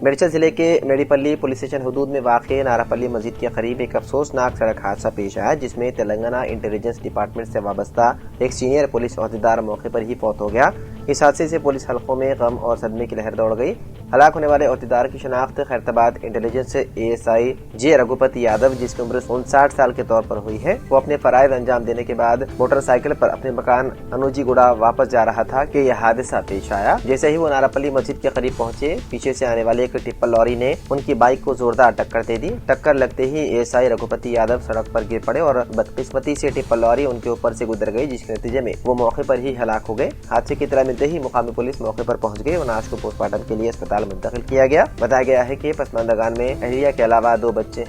میرچل ضلع کے میڈیپلی police station حدود میں واقع ناراپلی مسجد کے قریب ایک افسوسناک سڑک حادثہ پیش آیا، جس میں تلنگانہ انٹیلیجنس ڈپارٹمنٹ سے وابستہ ایک سینئر پولیس عہدیدار موقع پر ہی فوت ہو گیا۔ اس حادثے سے پولیس حلقوں میں غم اور صدمے کی لہر دوڑ گئی۔ ہلاک ہونے والے عہدیدار کی شناخت خیرتباد انٹیلیجنس ASI جے رگھوپتی یادو، جس کی عمر 59 سال کے طور پر ہوئی ہے۔ وہ اپنے فرائض انجام دینے کے بعد موٹر سائیکل پر اپنے مکان انوجی گوڑا واپس جا رہا تھا کہ یہ حادثہ پیش آیا۔ جیسے ہی وہ ناراپلی مسجد کے قریب پہنچے، پیچھے سے آنے والے ایک ٹپر لوری نے ان کی بائک کو زوردار ٹکر دے دی۔ ٹکر لگتے ہی ASI رگھوپتی یادو سڑک پر گر پڑے اور بدقسمتی سے ٹپر لوری ان کے اوپر سے گزر گئی، جس کے نتیجے میں وہ موقع پر ہی ہلاک ہو گئے۔ حادثے کی اطلاع ملتے ہی مقامی پولیس موقع پر پہنچ گئی اور لاش کو پوسٹ مارٹم کے لیے اسپتال منتقل کیا گیا۔ بتایا گیا ہے کہ پسماندگان میں اہلیہ کے علاوہ 2 بچے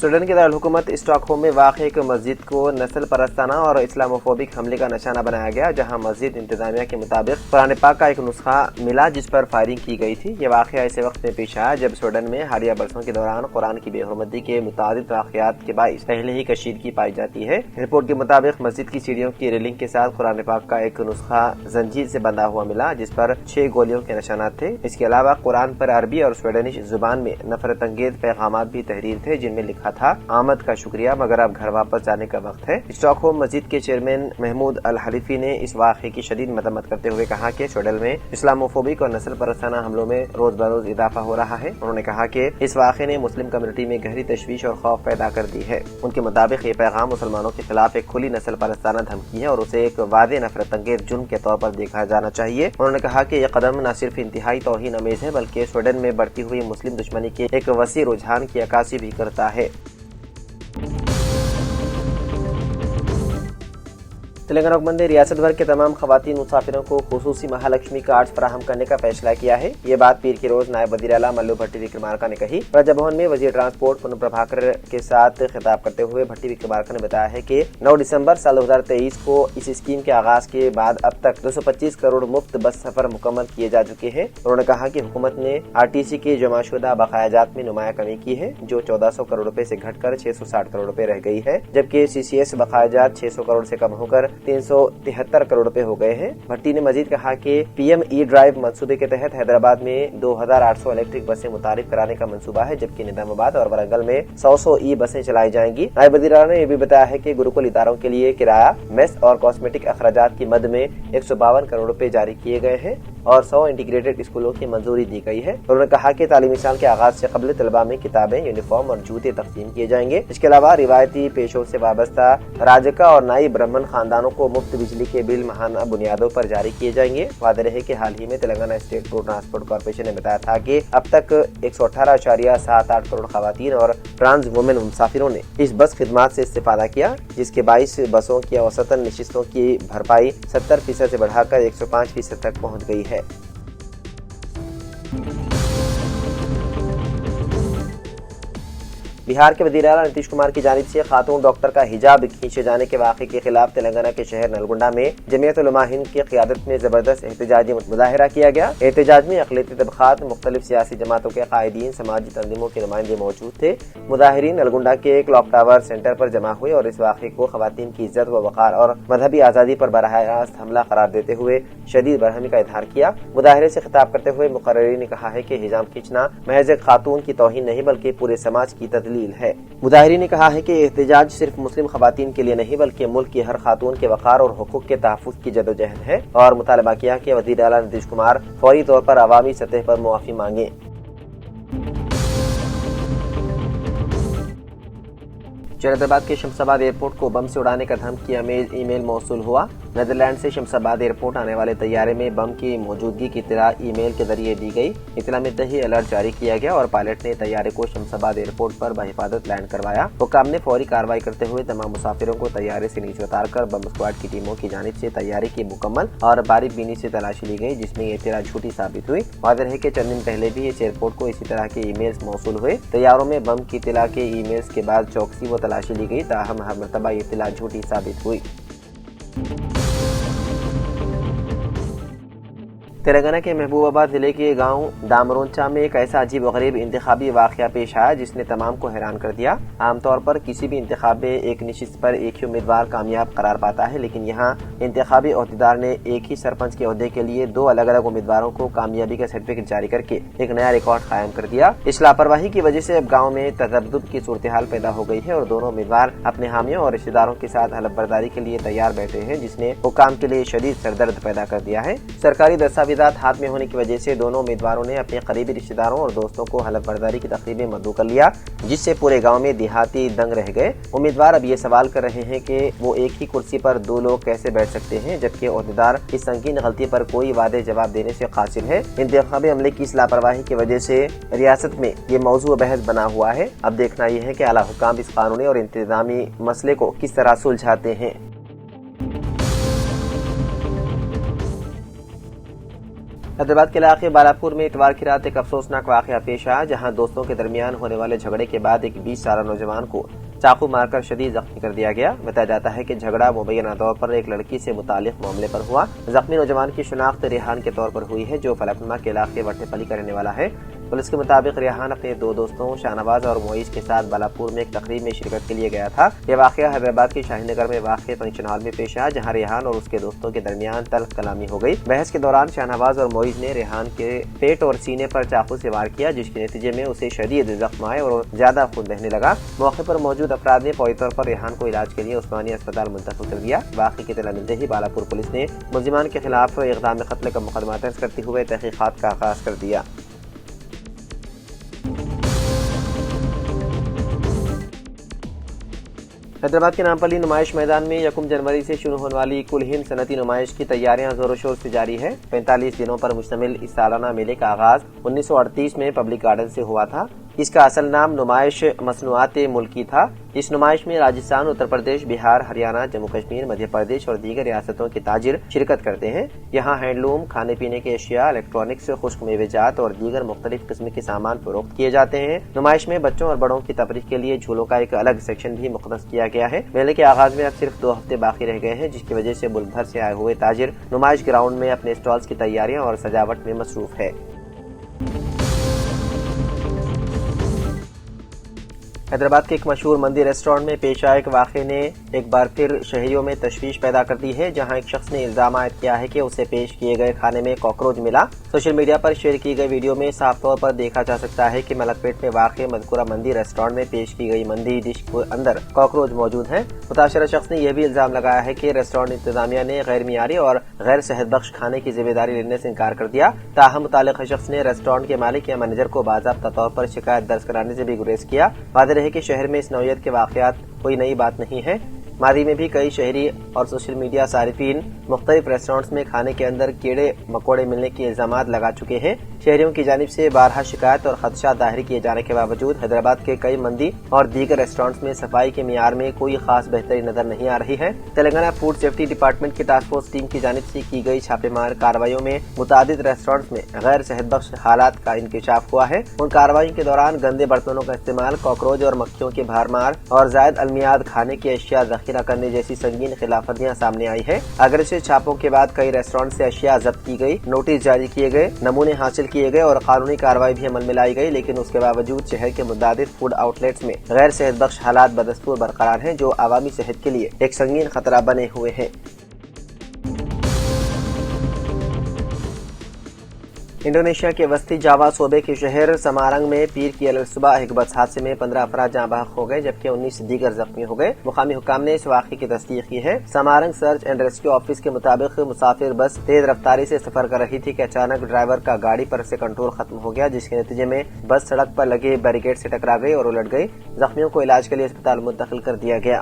سویڈن کے دارالحکومت اسٹاک ہوم میں واقع ایک مسجد کو نسل پرستانہ اور اسلاموفوبک حملے کا نشانہ بنایا گیا، جہاں مسجد انتظامیہ کے مطابق قرآن پاک کا ایک نسخہ ملا جس پر فائرنگ کی گئی تھی۔ یہ واقعہ ایسے وقت میں پیش آیا جب سویڈن میں حالیہ برسوں کے دوران قرآن کی بے حرمتی کے متعدد واقعات کے باعث پہلے ہی کشیدگی پائی جاتی ہے۔ رپورٹ کے مطابق مسجد کی سیڑھیوں کی ریلنگ کے ساتھ قرآن پاک کا ایک نسخہ زنجیر سے بندھا ہوا ملا، جس پر 6 گولیوں کے نشانات تھے۔ اس کے علاوہ قرآن پر عربی اور سویڈنش زبان میں نفرت انگیز پیغامات بھی تحریر تھے، جن میں لکھا تھا: آمد کا شکریہ، مگر اب گھر واپس جانے کا وقت ہے۔ اسٹاک ہوم مسجد کے چیئرمین محمود الحلیفی نے اس واقعے کی شدید مذمت کرتے ہوئے کہا کہ سویڈن میں اسلاموفوبک اور نسل پرستانہ حملوں میں روز بروز اضافہ ہو رہا ہے۔ انہوں نے کہا کہ اس واقعے نے مسلم کمیونٹی میں گہری تشویش اور خوف پیدا کر دی ہے۔ ان کے مطابق یہ پیغام مسلمانوں کے خلاف ایک کھلی نسل پرستانہ دھمکی ہے اور اسے ایک واضح نفرت انگیز جرم کے طور پر دیکھا جانا چاہیے۔ انہوں نے کہا کہ یہ قدم نہ صرف انتہائی توہین آمیز ہے، بلکہ سویڈن میں بڑھتی ہوئی مسلم دشمنی کے ایک وسیع رجحان کی عکاسی بھی کرتا ہے۔ تلنگانہ حکومت نے ریاست بھر کے تمام خواتین مسافروں کو خصوصی مہالکشمی کارڈز فراہم کرنے کا فیصلہ کیا ہے۔ یہ بات پیر کے روز نائب وزیر اعلیٰ ملو بھٹی وکرمارکا نے کہی۔ راجہ بھون میں وزیر ٹرانسپورٹ پونم پربھاکر کے ساتھ خطاب کرتے ہوئے بھٹی وکرمارکا نے بتایا ہے کہ 9 دسمبر سال 2023 کو اس اسکیم کے آغاز کے بعد اب تک 225 کروڑ مفت بس سفر مکمل کیے جا چکے ہیں۔ انہوں نے کہا کہ حکومت نے RTC کے جمع شدہ بقایا جات میں نمایاں کمی کی ہے، جو 1400 کروڑ روپے سے گھٹ کر 660 کروڑ روپے رہ گئی ہے، جبکہ CCS بقایا جات 600 کروڑ سے کم ہو کر 373 کروڑ روپے ہو گئے ہیں۔ بھٹی نے مزید کہا کہ PM ای-ڈرائیو منصوبے کے تحت حیدرآباد میں 2800 الیکٹرک بسیں متعارف کرانے کا منصوبہ ہے، جبکہ نظام آباد اور ورنگل میں 100 ای بسیں چلائی جائیں گی۔ نائب وزیر اعلیٰ نے یہ بھی بتایا ہے کہ گروکل اداروں کے لیے کرایہ، میس اور کاسمیٹک اخراجات کی مد میں 152 کروڑ روپے جاری کیے گئے ہیں اور 100 انٹیگریٹڈ اسکولوں کی منظوری دی گئی ہے۔ انہوں نے کہا کہ تعلیمی سال کے آغاز سے قبل طلباء میں کتابیں، یونیفارم اور جوتے تقسیم کیے جائیں گے۔ اس کے علاوہ روایتی پیشوں سے وابستہ راجکا اور نائی برہمن خاندانوں کو مفت بجلی کے بل ماہانہ بنیادوں پر جاری کیے جائیں گے۔ واضح رہے کہ حال ہی میں Telangana state road transport corporation نے بتایا تھا کہ اب تک 118.78 کروڑ خواتین اور ٹرانس وومن مسافروں نے اس بس خدمات سے استفادہ کیا، جس کے باعث بسوں کی اوسطاً نشستوں کی بھرپائی 70% سے بڑھا کر 105% تک پہنچ گئی ہے۔ بہار کے وزیر اعلیٰ نتیش کمار کی جانب سے خاتون ڈاکٹر کا حجاب کھینچے جانے کے واقعے کے خلاف تلنگانہ کے شہر نلگنڈا میں جمعیت علماء ہند کی قیادت میں زبردست احتجاجی مظاہرہ کیا گیا۔ احتجاج میں اقلیتی طبقات، مختلف سیاسی جماعتوں کے قائدین، سماجی تنظیموں کے نمائندے موجود تھے۔ مظاہرین نلگنڈا کے کلاک ٹاور سینٹر پر جمع ہوئے اور اس واقعے کو خواتین کی عزت و وقار اور مذہبی آزادی پر براہ راست حملہ قرار دیتے ہوئے شدید برہمی کا اظہار کیا۔ مظاہرے سے خطاب کرتے ہوئے مقررین نے کہا ہے کہ حجاب کھینچنا محض ایک خاتون کی توہین نہیں بلکہ پورے سماج کی تضلیل ہے۔ مظاہرین نے کہا ہے کہ احتجاج صرف مسلم خواتین کے لیے نہیں بلکہ ملک کی ہر خاتون کے وقار اور حقوق کے تحفظ کی جدوجہد ہے، اور مطالبہ کیا کہ وزیر اعلیٰ نتیش کمار فوری طور پر عوامی سطح پر معافی مانگیں۔ جلال آباد کے شمس آباد ایئرپورٹ کو بم سے اڑانے کا دھمکی آمیز ای میل موصول ہوا۔ نیدرلینڈ سے شمس آباد ایئرپورٹ آنے والے طیارے میں بم کی موجودگی کی اطلاع ای میل کے ذریعے دی گئی۔ اطلاع ملتے ہی الرٹ جاری کیا گیا اور پائلٹ نے طیارے کو شمس آباد ایئرپورٹ پر بحفاظت لینڈ کروایا۔ حکام نے فوری کارروائی کرتے ہوئے تمام مسافروں کو طیارے سے نیچے اتار کر بم اسکواڈ کی ٹیموں کی جانب سے طیارے کی مکمل اور باریک بینی سے تلاشی لی گئی، جس میں یہ اطلاع جھوٹی ثابت ہوئی۔ واضح ہے کہ چند دن پہلے بھی اس ایئرپورٹ کو اسی طرح کے ای میلز موصول ہوئے۔ طیاروں میں بم کی اطلاع کے ای میلز کے بعد چوکسی و تلاشی لی گئی، تاہم ہر مرتبہ یہ اطلاع جھوٹی ثابت ہوئی۔ تلنگانہ کے محبوب ضلع کے گاؤں ڈامرونچا میں ایک ایسا عجیب و غریب انتخابی واقعہ پیش آیا جس نے تمام کو حیران کر دیا۔ عام طور پر کسی بھی انتخاب میں ایک نشست پر ایک ہی امیدوار کامیاب قرار پاتا ہے، لیکن یہاں انتخابی عہدیدار نے ایک ہی سرپنچ کے عہدے کے لیے 2 الگ الگ امیدواروں کو کامیابی کا سرٹیفکیٹ جاری کر کے ایک نیا ریکارڈ قائم کر دیا۔ اس لاپرواہی کی وجہ سے اب گاؤں میں تذبذب کی صورتحال پیدا ہو گئی ہے اور دونوں امیدوار اپنے حامیوں اور رشتہ داروں کے ساتھ حلف برداری کے لیے تیار بیٹھے ہیں، جس نے حکام کے لیے شدید سردرد پیدا کر دیا ہے۔ سرکاری دستاویزات ہاتھ میں ہونے کی وجہ سے دونوں امیدواروں نے اپنے قریبی رشتہ داروں اور دوستوں کو حلف برداری کی تقریب میں مدعو کر لیا، جس سے پورے گاؤں میں دیہاتی دنگ رہ گئے۔ امیدوار اب یہ سوال کر رہے ہیں کہ وہ ایک ہی کرسی پر 2 لوگ کیسے بیٹھ سکتے ہیں، جبکہ عہدیدار اس سنگین غلطی پر کوئی واضح جواب دینے سے قاصر ہے۔ انتخابی عملے کی اس لاپرواہی کی وجہ سے ریاست میں یہ موضوع بحث بنا ہوا ہے۔ اب دیکھنا یہ ہے کہ اعلیٰ حکام اس قانونی اور انتظامی مسئلے کو کس طرح سلجھاتے ہیں۔ حیدرآباد کے علاقے بالاپور میں اتوار کی رات ایک افسوسناک واقعہ پیش آیا، جہاں دوستوں کے درمیان ہونے والے جھگڑے کے بعد ایک 20 سالہ نوجوان کو چاقو مار کر شدید زخمی کر دیا گیا۔ بتایا جاتا ہے کہ جھگڑا مبینہ طور پر ایک لڑکی سے متعلق معاملے پر ہوا۔ زخمی نوجوان کی شناخت ریحان کے طور پر ہوئی ہے، جو فلکنما کے علاقے وٹے پلی کا رہنے والا ہے۔ پولیس کے مطابق ریحان اپنے 2 دوستوں شاہنواز اور معیز کے ساتھ بالاپور میں ایک تقریب میں شرکت کے لیے گیا تھا۔ یہ واقعہ حیدرآباد کے شاہی نگر میں واقع فنکشن ہال میں پیش آیا، جہاں ریحان اور اس کے دوستوں کے درمیان تلخ کلامی ہو گئی۔ بحث کے دوران شاہنواز اور معیز نے ریحان کے پیٹ اور سینے پر چاقو سے وار کیا، جس کے نتیجے میں اسے شدید زخم آئے اور زیادہ خون بہنے لگا۔ موقع پر موجود افراد نے فوری طور پر ریحان کو علاج کے لیے عثمانیہ اسپتال منتقل کر دیا۔ واقعے کی اطلاع ملتے ہی بالاپور پولیس نے ملزمان کے خلاف اقدام قتل کا مقدمہ درج کرتے ہوئے تحقیقات کا آغاز کر دیا۔ حیدرآباد کے نامپلی نمائش میدان میں 1 جنوری سے شروع ہونے والی کل ہند صنعتی نمائش کی تیاریاں زور و شور سے جاری ہے۔ 45 دنوں پر مشتمل اس سالانہ میلے کا آغاز 1938 میں پبلک گارڈن سے ہوا تھا۔ اس کا اصل نام نمائش مصنوعات ملکی تھا۔ اس نمائش میں راجستھان، اتر پردیش، بہار، ہریانہ، جموں کشمیر، مدھیہ پردیش اور دیگر ریاستوں کے تاجر شرکت کرتے ہیں۔ یہاں ہینڈلوم، کھانے پینے کے اشیاء، الیکٹرانکس، خشک میوہ جات اور دیگر مختلف قسم کے سامان فروخت کیے جاتے ہیں۔ نمائش میں بچوں اور بڑوں کی تفریح کے لیے جھولوں کا ایک الگ سیکشن بھی مختص کیا گیا ہے۔ میلے کے آغاز میں اب صرف 2 ہفتے باقی رہ گئے ہیں، جس کی وجہ سے ملک بھر سے آئے ہوئے تاجر نمائش گراؤنڈ میں اپنے اسٹالز کی تیاریاں اور سجاوٹ میں مصروف ہے۔ حیدرآباد کے ایک مشہور مندی ریسٹورانٹ میں پیش آئے ایک واقعے نے ایک بار پھر شہریوں میں تشویش پیدا کر دی ہے، جہاں ایک شخص نے الزام عائد کیا ہے کہ اسے پیش کیے گئے کھانے میں کاکروچ ملا۔ سوشل میڈیا پر شیئر کی گئی ویڈیو میں صاف طور پر دیکھا جا سکتا ہے کہ ملک پیٹ میں واقع مذکورہ مندی ریسٹورانٹ میں پیش کی گئی مندی ڈش کے اندر کاکروچ موجود ہیں۔ متاثرہ شخص نے یہ بھی الزام لگایا ہے کہ ریسٹورانٹ انتظامیہ نے غیر معیاری اور غیر صحت بخش کھانے کی ذمہ داری لینے سے انکار کر دیا۔ تاہم متعلقہ شخص نے ریسٹورانٹ کے مالک یا مینیجر کو باضابطہ طور پر شکایت درج کرانے سے بھی گریز کیا۔ واضح رہے کہ شہر میں اس نوعیت کے واقعات کوئی نئی بات نہیں ہے۔ ماضی میں بھی کئی شہری اور سوشل میڈیا صارفین مختلف ریسٹورانٹس میں کھانے کے اندر کیڑے مکوڑے ملنے کے الزامات لگا چکے ہیں۔ شہریوں کی جانب سے بارہا شکایت اور خدشات ظاہر کیے جانے کے باوجود حیدرآباد کے کئی مندی اور دیگر ریسٹورانٹس میں صفائی کے معیار میں کوئی خاص بہتری نظر نہیں آ رہی ہے۔ تلنگانہ فوڈ سیفٹی ڈپارٹمنٹ کی ٹاسک فورس ٹیم کی جانب سے کی گئی چھاپے مار کارروائیوں میں متعدد ریسٹورانٹس میں غیر صحت بخش حالات کا انکشاف ہوا ہے۔ ان کارروائیوں کے دوران گندے برتنوں کا استعمال، کاکروچ اور مکھیوں کی بھرمار اور زائد المیاد کھانے کی اشیاء ذخیرہ کرنے جیسی سنگین خلاف ورزیاں سامنے آئی ہے۔ اگرچہ چھاپوں کے بعد کئی ریسٹورانٹ سے اشیاء ضبط کی گئی، نوٹس جاری کیے گئے، نمونے حاصل کیے گئے اور قانونی کارروائی بھی عمل میں لائی گئی، لیکن اس کے باوجود شہر کے متعدد فوڈ آؤٹ لیٹس میں غیر صحت بخش حالات بدستور برقرار ہیں، جو عوامی صحت کے لیے ایک سنگین خطرہ بنے ہوئے ہیں۔ انڈونیشیا کے وسطی جاوا صوبے کے شہر سمارنگ میں پیر کی صبح ایک بس حادثے میں 15 افراد جاں بحق ہو گئے، جبکہ 19 دیگر زخمی ہو گئے۔ مقامی حکام نے اس واقعے کی تصدیق کی ہے۔ سمارنگ سرچ اینڈ ریسکیو آفس کے مطابق مسافر بس تیز رفتاری سے سفر کر رہی تھی کہ اچانک ڈرائیور کا گاڑی پر سے کنٹرول ختم ہو گیا، جس کے نتیجے میں بس سڑک پر لگے بیریکیڈ سے ٹکرا گئی اور الٹ گئی۔ زخمیوں کو علاج کے لیے اسپتال منتقل کر دیا گیا۔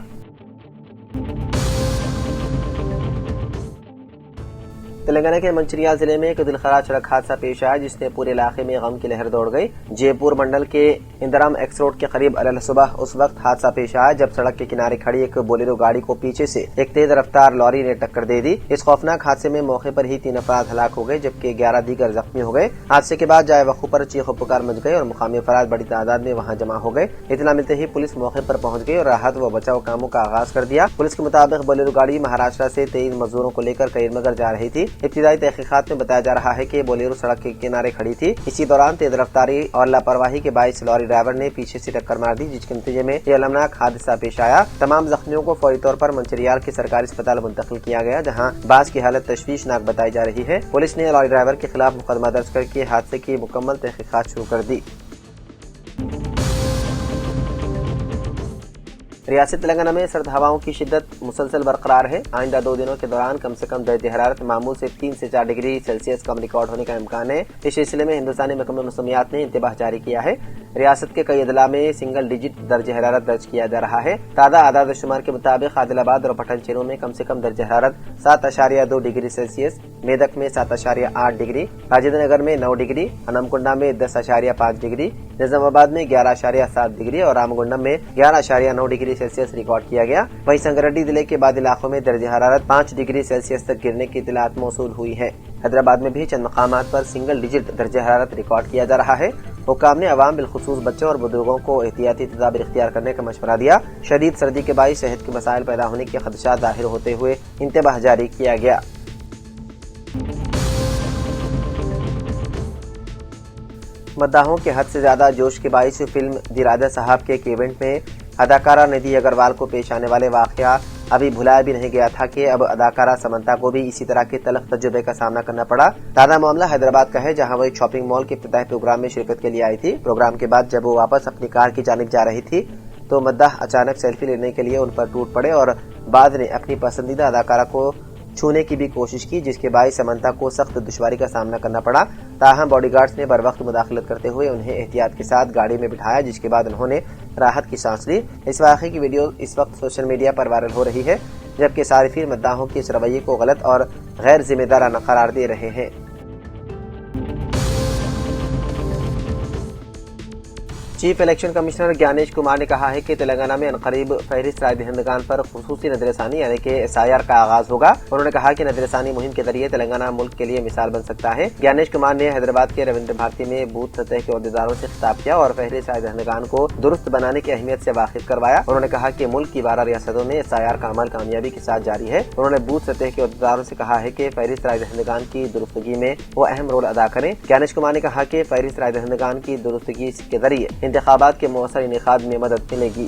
تلنگانہ کے منچریال ضلع میں ایک دلخراش سڑک حادثہ پیش آیا، جس نے پورے علاقے میں غم کی لہر دوڑ گئی۔ جے پور منڈل کے اندرام ایکس روڈ کے قریب علیہ صبح اس وقت حادثہ پیش آیا جب سڑک کے کنارے کھڑی ایک بولیرو گاڑی کو پیچھے سے ایک تیز رفتار لاری نے ٹکر دے دی۔ اس خوفناک حادثے میں موقع پر ہی 3 افراد ہلاک ہو گئے، جبکہ 11 دیگر زخمی ہو گئے۔ حادثے کے بعد جائے وقوع پر چیخ و پکار مچ گئی اور مقامی افراد بڑی تعداد میں وہاں جمع ہو گئے۔ اطلاع ملتے ہی پولیس موقع پر پہنچ گئی اور راحت و بچاؤ کاموں کا آغاز کر دیا۔ پولیس کے مطابق بولیرو گاڑی مہاراشٹر سے 23 مزدوروں کو لے کر کریم نگر جا رہی تھی۔ ابتدائی تحقیقات میں بتایا جا رہا ہے کہ بولیرو سڑک کے کنارے کھڑی تھی۔ اسی دوران تیز رفتاری اور لاپرواہی کے باعث لاری ڈرائیور نے پیچھے سے ٹکر مار دی، جس کے نتیجے میں یہ المناک حادثہ پیش آیا۔ تمام زخمیوں کو فوری طور پر منچریال کے سرکاری اسپتال منتقل کیا گیا، جہاں بعض کی حالت تشویشناک بتائی جا رہی ہے۔ پولیس نے لاری ڈرائیور کے خلاف مقدمہ درج کر کے حادثے کی مکمل تحقیقات شروع کر دی۔ ریاست تلنگانہ میں سرد ہواؤں کی شدت مسلسل برقرار ہے۔ آئندہ 2 دنوں کے دوران کم سے کم درجہ حرارت معمول سے 3 سے 4 ڈگری سیلسیس کم ریکارڈ ہونے کا امکان ہے۔ اس سلسلے میں ہندوستانی محکمہ موسمیات نے انتباہ جاری کیا ہے۔ ریاست کے کئی اضلاع میں سنگل ڈیجٹ درجہ حرارت درج کیا جا رہا ہے۔ تازہ اعداد و شمار کے مطابق عادل آباد اور پٹن چیرو میں کم سے کم درجہ حرارت 7.2 ڈگری سیلسیس، میدک میں 7.8 ڈگری، راجندر نگر میں 9 ڈگری، انم میں 10.5 ڈگری، نظام آباد میں 11.7 ڈگری اور رام گنڈم میں 11.9 ڈگری سیلسیس ریکارڈ کیا گیا۔ وہیں سنگریڈی ضلع کے بعض علاقوں میں درجہ حرارت 5 ڈگری سیلسیس تک گرنے کی اطلاعات موصول ہوئی ہے۔ حیدرآباد میں بھی چند مقامات پر سنگل ڈیجٹ درجہ حرارت ریکارڈ کیا جا رہا ہے۔ حکام نے عوام بالخصوص بچوں اور بزرگوں کو احتیاطی تدابیر اختیار کرنے کا مشورہ دیا۔ شدید سردی کے باعث صحت کے مسائل پیدا ہونے کے خدشات ظاہر ہوتے ہوئے انتباہ جاری کیا گیا۔ مداحوں کے حد سے زیادہ جوش کے باعث فلم دی راجا صاحب کے ایک ایونٹ میں اداکارہ ندھی اگروال کو پیش آنے والے واقعہ ابھی بھلایا بھی نہیں گیا تھا کہ اب اداکارہ سمنتا کو بھی اسی طرح کے تلخ تجربے کا سامنا کرنا پڑا۔ تازہ معاملہ حیدرآباد کا ہے، جہاں وہ ایک شاپنگ مال کے افتتاحی پروگرام میں شرکت کے لیے آئی تھی۔ پروگرام کے بعد جب وہ واپس اپنی کار کی جانب جا رہی تھی تو مداح اچانک سیلفی لینے کے لیے ان پر ٹوٹ پڑے اور بعد نے اپنی پسندیدہ اداکارہ کو چھونے کی بھی کوشش کی، جس کے باعث سمنتا کو سخت دشواری کا سامنا کرنا پڑا۔ تاہم باڈی گارڈز نے بروقت مداخلت کرتے ہوئے انہیں احتیاط کے ساتھ گاڑی میں بٹھایا، جس کے بعد انہوں نے راحت کی سانس لی۔ اس واقعے کی ویڈیو اس وقت سوشل میڈیا پر وائرل ہو رہی ہے، جبکہ صارفین مداحوں کے اس رویے کو غلط اور غیر ذمہ دارانہ قرار دے رہے ہیں۔ چیف الیکشن کمشنر گیانیش کمار نے کہا ہے کہ تلنگانہ میں عنقریب فہرست رائے دہندگان پر خصوصی نظر ثانی یعنی کہ SIR کا آغاز ہوگا۔ انہوں نے کہا کہ نظر ثانی مہم کے ذریعے تلنگانہ ملک کے لیے مثال بن سکتا ہے۔ گیانیش کمار نے حیدرآباد کے رویندر بھارتی میں بوتھ سطح کے عہدیداروں سے خطاب کیا اور فہرست رائے دہندگان کو درست بنانے کی اہمیت سے واقف کروایا۔ انہوں نے کہا کہ ملک کی 12 ریاستوں میں SIR کا عمل کامیابی کے ساتھ جاری ہے۔ انہوں نے بوتھ سطح کے عہدیداروں سے کہا ہے کہ فہرست رائے دہندگان کی درستگی میں وہ اہم رول ادا کریں۔ گیانیش کمار نے کہا کہ فہرست رائے دہندگان کی درستگی کے ذریعے انتخابات کے مؤثر انعقاد میں مدد ملے گی۔